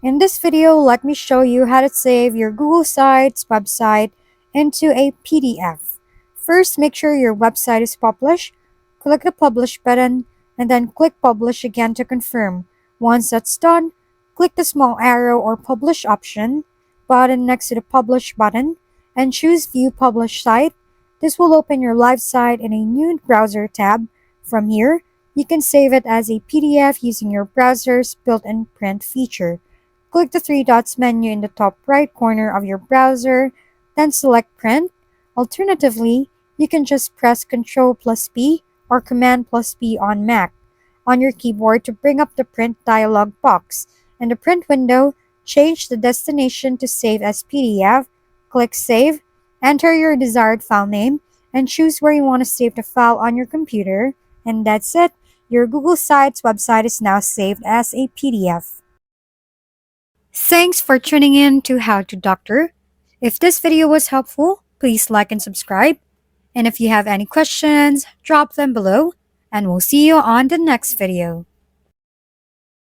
In this video, let me show you how to save your Google Sites website into a PDF. First, make sure your website is published. Click the Publish button and then click Publish again to confirm. Once that's done, click the small arrow or Publish option button next to the Publish button and choose View Published Site. This will open your live site in a new browser tab. From here, you can save it as a PDF using your browser's built-in print feature. Click the three dots menu in the top right corner of your browser, then select Print. Alternatively, you can just press Ctrl plus P or Command plus P on Mac on your keyboard to bring up the print dialog box. In the print window, change the destination to Save as PDF, click Save, enter your desired file name, and choose where you want to save the file on your computer. And that's it. Your Google Sites website is now saved as a PDF. Thanks for tuning in to How to Doctor. If this video was helpful, please like and subscribe. And if you have any questions, drop them below, and we'll see you on the next video.